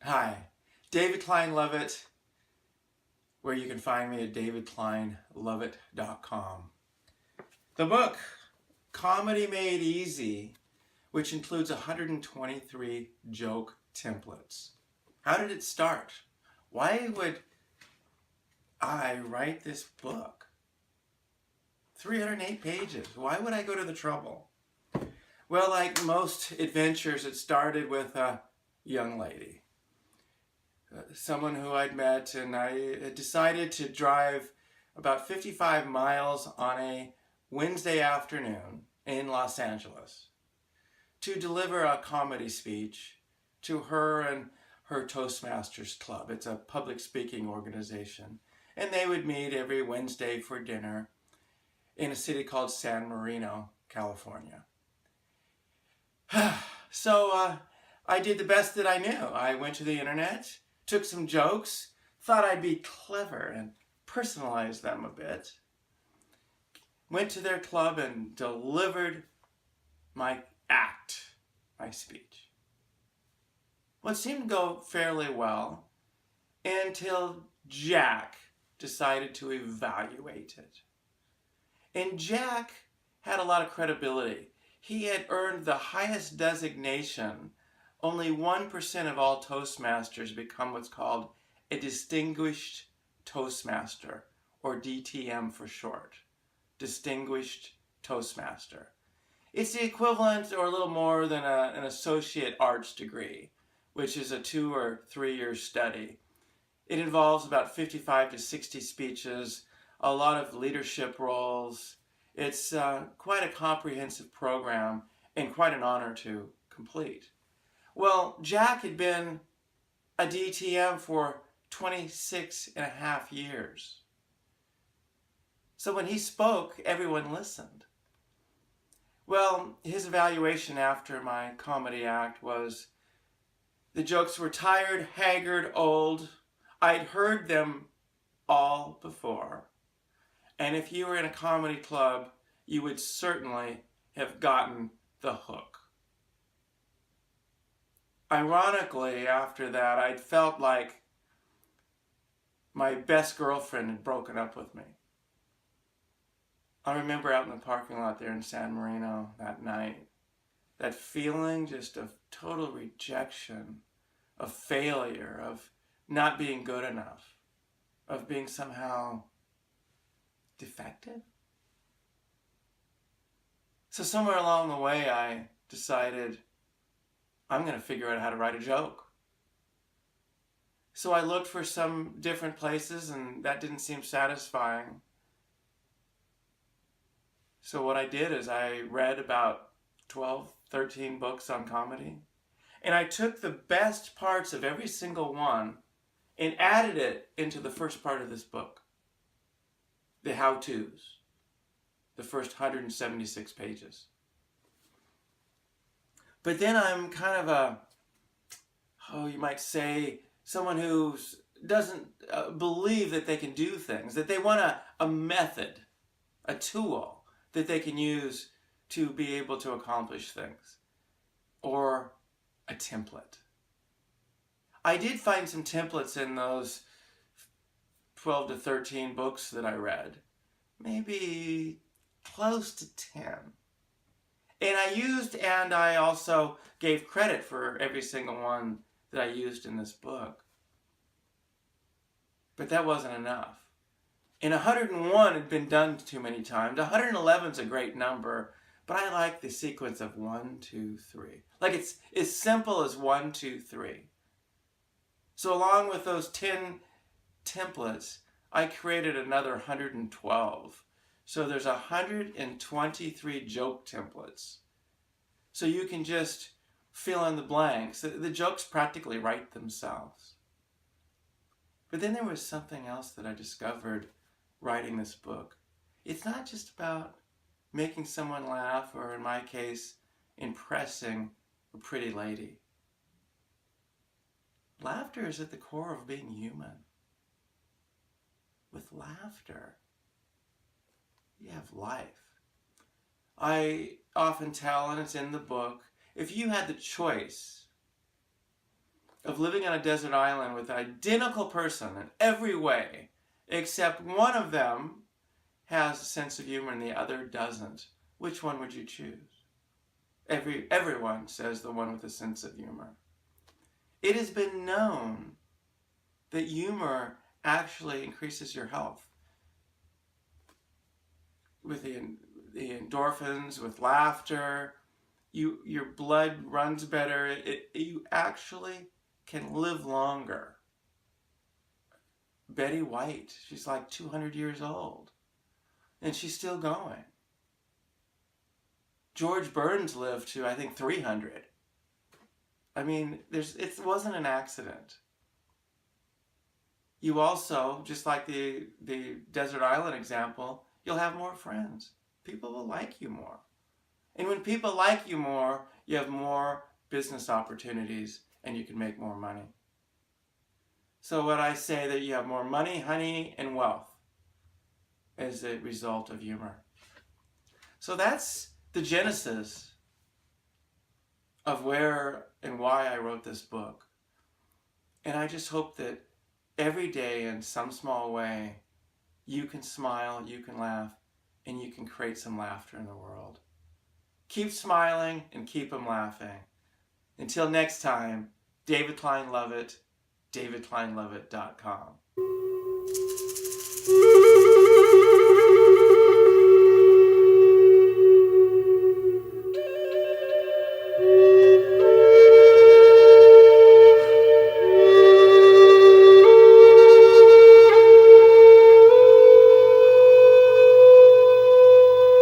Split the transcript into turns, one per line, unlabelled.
Hi, David Klein Lovett, where you can find me at davidkleinlovett.com. The book, Comedy Made Easy, which includes 123 joke templates. How did it start? Why would I write this book? 308 pages. Why would I go to the trouble? Well, like most adventures, it started with a young lady. Someone who I'd met, and I decided to drive about 55 miles on a Wednesday afternoon in Los Angeles to deliver a comedy speech to her and her Toastmasters Club. It's a public speaking organization, and they would meet every Wednesday for dinner in a city called San Marino, California. So I did the best that I knew. I went to the internet, took some jokes, thought I'd be clever and personalized them a bit. Went to their club and delivered my act, my speech. Well, it seemed to go fairly well until Jack decided to evaluate it. And Jack had a lot of credibility. He had earned the highest designation. Only 1% of all Toastmasters become what's called a Distinguished Toastmaster, or DTM for short. Distinguished Toastmaster. It's the equivalent or a little more than an associate arts degree, which is a 2 or 3 year study. It involves about 55 to 60 speeches, a lot of leadership roles. It's quite a comprehensive program and quite an honor to complete. Well, Jack had been a DTM for 26 and a half years. So when he spoke, everyone listened. Well, his evaluation after my comedy act was the jokes were tired, haggard, old. I'd heard them all before. And if you were in a comedy club, you would certainly have gotten the hook. Ironically, after that, I'd felt like my best girlfriend had broken up with me. I remember out in the parking lot there in San Marino that night, that feeling just of total rejection, of failure, of not being good enough, of being somehow defective. So somewhere along the way, I decided I'm going to figure out how to write a joke. So I looked for some different places, and that didn't seem satisfying. So what I did is I read about 12, 13 books on comedy, and I took the best parts of every single one and added it into the first part of this book, the how-tos, the first 176 pages. But then I'm kind of you might say, someone who doesn't believe that they can do things, that they want a method, a tool that they can use to be able to accomplish things, or a template. I did find some templates in those 12 to 13 books that I read, maybe close to 10. And I also gave credit for every single one that I used in this book. But that wasn't enough. And 101 had been done too many times. 111 is a great number, but I like the sequence of 1, 2, 3. Like it's as simple as 1, 2, 3. So along with those 10 templates, I created another 112. So there's 123 joke templates. So you can just fill in the blanks. The jokes practically write themselves. But then there was something else that I discovered writing this book. It's not just about making someone laugh, or in my case, impressing a pretty lady. Laughter is at the core of being human. With laughter, you have life. I often tell, and it's in the book, if you had the choice of of living on a desert island with an identical person in every way, except one of them has a sense of humor and the other doesn't, which one would you choose? Everyone says the one with a sense of humor. It has been known that humor actually increases your health. With the endorphins, with laughter, your blood runs better. You actually can live longer. Betty White, she's like 200 years old, and she's still going. George Burns lived to, I think, 300. I mean, it wasn't an accident. You also, just like the desert island example, you'll have more friends. People will like you more. And when people like you more, you have more business opportunities and you can make more money. So what I say that you have more money, honey, and wealth as a result of humor. So that's the genesis of where and why I wrote this book. And I just hope that every day in some small way, you can smile, you can laugh, and you can create some laughter in the world. Keep smiling and keep them laughing. Until next time, David Klein Lovett, davidkleinlovett.com.